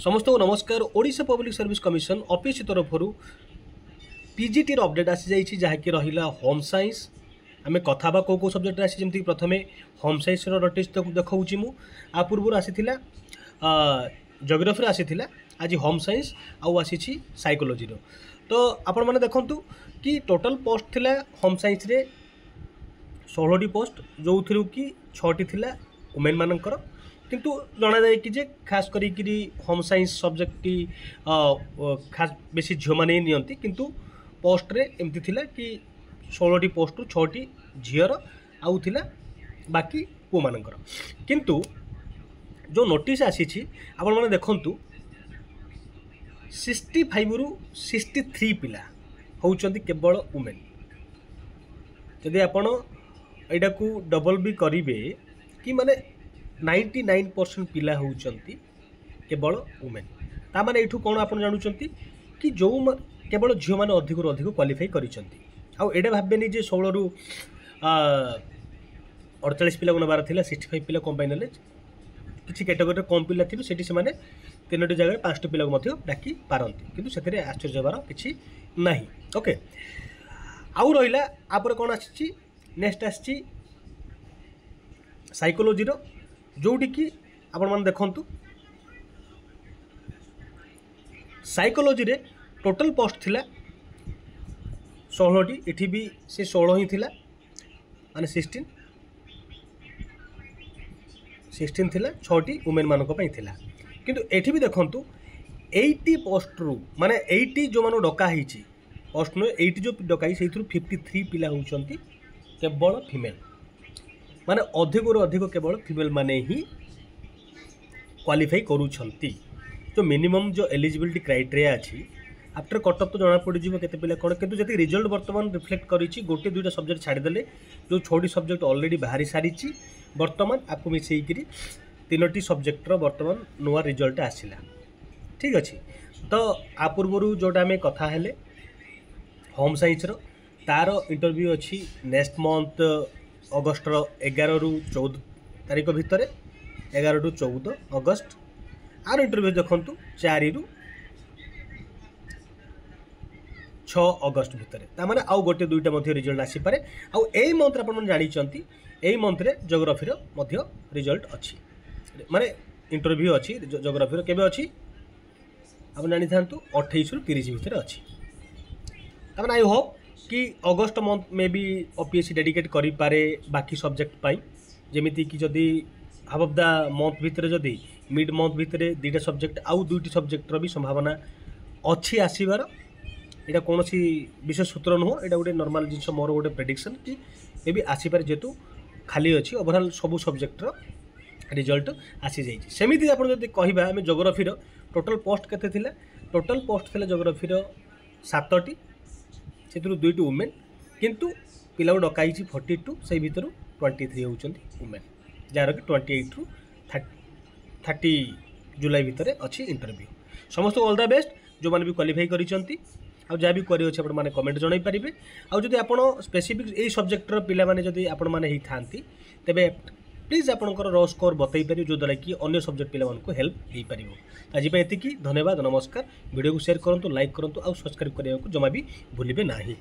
समस्त को नमस्कार। Odisha public service commission office तरफ पीजीटी अपडेट आसी जाइए जहाँकि रहा होम साइंस आम कथा कौ कौ सब्जेक्ट आसी जमी प्रथम होम साइंस नोटिस देखा आ पूर्व आसी जियोग्राफी आसी आज होम साइंस आउ आसी साइकोलोजी तो आपण मैंने देखूँ कि टोटल पोस्ट थिला होम साइंस रे 16टी पोस्ट जो थी कि 6टी थिला वुमेन मानकर किंतु जना जाए कि जे खास करी होम साइंस सब्जेक्ट खास बेसी झील मैंने नियंती किंतु पोस्ट रे एमती थिला कि 16टी पोस्ट रु 6टी झीर आउ थिला बाकी पुओ मानकर किंतु जो नोटिस आसी आपण मैंने देखंतु 65 रु 63 पिला होउचंती केवल वुमेन। जदि आपण एटा को डबल भी करिवे कि माने 99% पिला होउचंती केवल वुमेन ता माने एठू कोन आपण जानुचंती कि जो केवल झियो माने अधिक रु अधिक क्वालिफाई करिसंती आ एडा भाबेनी जे 16 रु 48 पिला नबार थिला 65 पिला कम पाइनले किसी कैटेगोरी कम पिला थी सेठी से माने 3टी जगह 5टी पिला को डाकी पारती किंतु से आश्चर्य हबार किसी नहीं। ओके आउ रहा आपर कौन आसी नेक्स्ट आसी साइकोलोजी जोटी कि आपण मैंने देखंतु साइकोलोजी रे टोटल पोस्ट थिला 16टी एठी भी से 16 ही थिला माने 16 थिला 6टी वुमेन मानक पई थिला किंतु एठी भी देखंतु 80 पोस्ट रु माने 80 जो मानो डका हिची पोस्ट नो 80 जो डकाई सेथुरु 53 पिला होउचंती केवल फीमेल माने अधिक रु अधिक केवल फीमेल माने ही क्वालिफाई करूछंती। जो मिनिमम जो एलिजिबिलिटी क्राइटेरिया अछि आफ्टर कटअप तो जना पड़ी जीवो केते पिला कोन किंतु जति रिजल्ट वर्तमान रिफ्लेक्ट करिछि गोटे दुईटा सब्जेक्ट छाड़ी देले जो 6टी सब्जेक्ट ऑलरेडी बाहरी सारिछि वर्तमान आपको मिसेई करी 3टी सब्जेक्ट रो वर्तमान नुआ रिजल्ट आसिला ठीक अच्छे। तो आ पूर्व जोटा आम कथा हेले होम साइंस तार इंटरव्यू अच्छी नेक्स्ट मंथ अगस्ट 11 रु 14 तारीख भितर 11 रु 14 अगस्त आर इंटरव्यू देखंतु 4 रु 6 अगस्त भितर तामाने आउ गोटे दुईटा मध्य रिजल्ट आसी पारे आउ एई मंथ आपण जानि चंती एई मंथ रे जियोग्राफी रो मध्य रिजल्ट अच्छी माने इंटरव्यू अच्छी जियोग्राफी रो केबे अच्छी आप जानी था 28 रु 30 भितर अच्छी तमें आई होप कि अगस्त मंथ में भी ओपीएससी डेडिकेट करि पारे बाकी सब्जेक्ट पाई जेमिति कि जदि हाफ ऑफ द मंथ भितर जदि मिड मंथ भितर 2टा सब्जेक्ट आउ 2टी सब्जेक्ट भी संभावना अच्छी आसीबार एटा कौन सी विशेष सूत्र नुह एटा गोटे नॉर्मल जिनस मोर गोटे प्रेडिक्शन कि ये भी आसीपारे जेतु खाली अच्छी ओवरऑल सब सब्जेक्ट रिजल्ट आसी जाइए। सेमिति आप कहवा आम जियोग्राफी टोटल पोस्ट केते थिला टोटल पोस्ट थिला जियोग्राफी 7टी से 2टी वुमेन किंतु पिला डकाई 42 से भितर 23 होउचंती वुमेन जार कि 28 रु 30 जुलाई भितर अच्छी इंटरव्यू। समस्त ऑल द बेस्ट जो मैंने भी क्वालिफाई करिसंती आ जहाँ भी क्वेरी अच्छे आपने कमेंट जन पारे आदि आप स्पेसिफिक यही सब्जेक्टर पिला माने जदि आपण माने ही थांती तेबे प्लीज आपंकर रो स्कोर बतई पारे जो द्वारा कि अन्य सब्जेक्ट पिला मानक हेल्प हो पार। आज एतिकी धन्यवाद नमस्कार। वीडियो को शेयर करूँ लाइक करूँ और सब्सक्राइब करने को जमा भी भूलिए नहीं।